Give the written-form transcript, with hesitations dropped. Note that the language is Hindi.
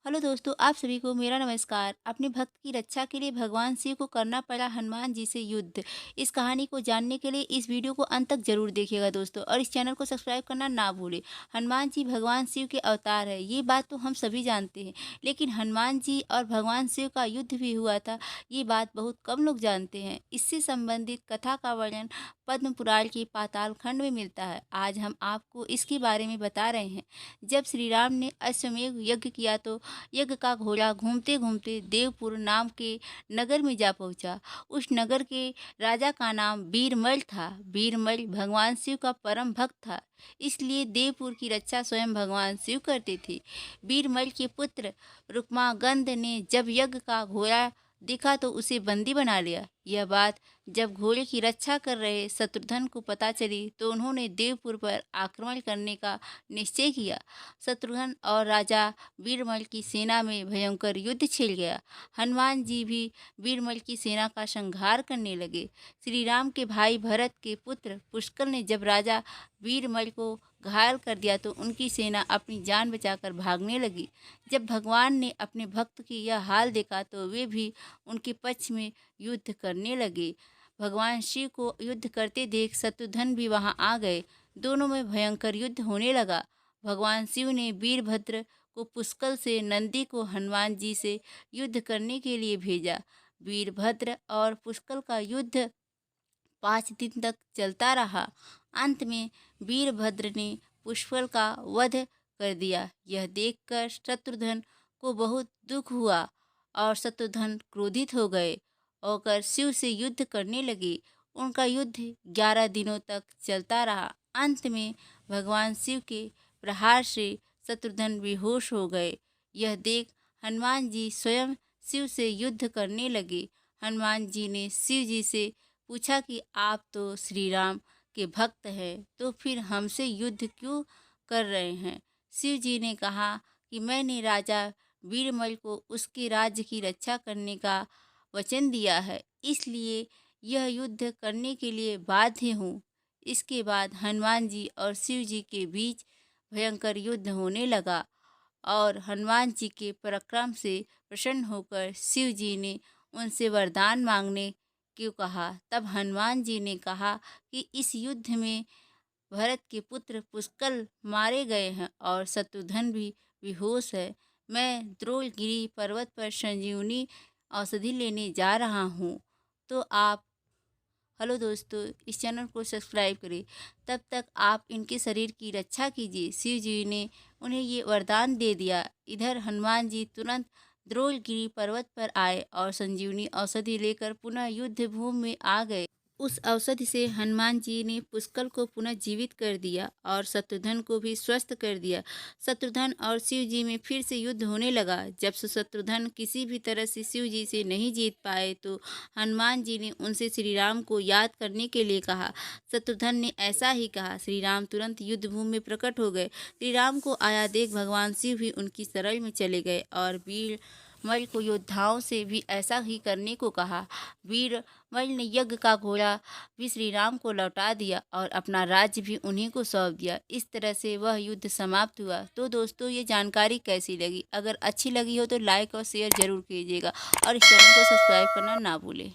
हेलो दोस्तों, आप सभी को मेरा नमस्कार। अपने भक्त की रक्षा के लिए भगवान शिव को करना पड़ा हनुमान जी से युद्ध। इस कहानी को जानने के लिए इस वीडियो को अंत तक जरूर देखिएगा दोस्तों, और इस चैनल को सब्सक्राइब करना ना भूलें। हनुमान जी भगवान शिव के अवतार है, ये बात तो हम सभी जानते हैं। लेकिन हनुमान जी और भगवान शिव का युद्ध भी हुआ था, ये बात बहुत कम लोग जानते हैं। इससे संबंधित कथा का वर्णन पद्म पुराण के पाताल खंड में मिलता है। आज हम आपको इसके बारे में बता रहे हैं। जब श्री राम ने अश्वमेध यज्ञ किया तो यज्ञ का घोड़ा घूमते घूमते देवपुर नाम के नगर में जा पहुंचा। उस नगर के राजा का नाम बीरमल था। बीरमल भगवान शिव का परम भक्त था, इसलिए देवपुर की रक्षा स्वयं भगवान शिव करते थे। बीरमल के पुत्र रुक्मागंध ने जब यज्ञ का घोड़ा देखा तो उसे बंदी बना लिया। यह बात जब घोड़े की रक्षा कर रहे शत्रुघ्न को पता चली तो उन्होंने देवपुर पर आक्रमण करने का निश्चय किया। शत्रुघ्न और राजा बीरबल की सेना में भयंकर युद्ध छिड़ गया। हनुमान जी भी बीरबल की सेना का संहार करने लगे। श्री राम के भाई भरत के पुत्र पुष्कर ने जब राजा बीरबल को घायल कर दिया तो उनकी सेना अपनी जान बचाकर भागने लगी। जब भगवान ने अपने भक्त की यह हाल देखा तो वे भी उनके पक्ष में युद्ध करने लगे। भगवान शिव को युद्ध करते देख शत्रुघ्न भी वहां आ गए। दोनों में भयंकर युद्ध होने लगा। भगवान शिव ने वीरभद्र को पुष्कर से नंदी को हनुमान जी से युद्ध करने के लिए भेजा। वीरभद्र और पुष्कर का युद्ध 5 दिन तक चलता रहा। अंत में वीरभद्र ने पुष्कर का वध कर दिया। यह देखकर शत्रुघ्न को बहुत दुख हुआ और शत्रुघ्न क्रोधित हो गए और शिव से युद्ध करने लगे। उनका युद्ध 11 दिनों तक चलता रहा। अंत में भगवान शिव के प्रहार से शत्रुघ्न बेहोश हो गए। यह देख हनुमान जी स्वयं शिव से युद्ध करने लगे। हनुमान जी ने शिव जी से पूछा कि आप तो श्री राम के भक्त हैं, तो फिर हमसे युद्ध क्यों कर रहे हैं। शिव जी ने कहा कि मैंने राजा बीरबल को उसके राज्य की रक्षा करने का वचन दिया है, इसलिए यह युद्ध करने के लिए बाध्य हूँ। इसके बाद हनुमान जी और शिव जी के बीच भयंकर युद्ध होने लगा और हनुमान जी के पराक्रम से प्रसन्न होकर शिव जी ने उनसे वरदान मांगने क्यों कहा। तब हनुमान जी ने कहा कि इस युद्ध में भरत के पुत्र पुष्कर मारे गए हैं और शत्रुघ्न भी बेहोश है। मैं द्रोणगिरी पर्वत पर संजीवनी औषधि लेने जा रहा हूँ, तो आप हेलो दोस्तों, इस चैनल को सब्सक्राइब करें। तब तक आप इनके शरीर की रक्षा कीजिए। शिव जी ने उन्हें ये वरदान दे दिया। इधर हनुमान जी तुरंत द्रोणगिरी पर्वत पर आए और संजीवनी औषधि लेकर पुनः युद्ध भूमि में आ गए। उस औषधि से हनुमान जी ने पुष्कर को पुनः जीवित कर दिया और शत्रुघ्न को भी स्वस्थ कर दिया। शत्रुघ्न और शिव जी में फिर से युद्ध होने लगा। जब से शत्रुघ्न किसी भी तरह से शिव जी से नहीं जीत पाए तो हनुमान जी ने उनसे श्री राम को याद करने के लिए कहा। शत्रुघ्न ने ऐसा ही कहा। श्री राम तुरंत युद्ध भूमि में प्रकट हो गए। श्री राम को आया देख भगवान शिव भी उनकी शरण में चले गए और वीरमल को योद्धाओं से भी ऐसा ही करने को कहा। वीरमल ने यज्ञ का घोड़ा भी श्री राम को लौटा दिया और अपना राज्य भी उन्हीं को सौंप दिया। इस तरह से वह युद्ध समाप्त हुआ। तो दोस्तों, ये जानकारी कैसी लगी? अगर अच्छी लगी हो तो लाइक और शेयर जरूर कीजिएगा और इस चैनल को सब्सक्राइब करना ना भूलें।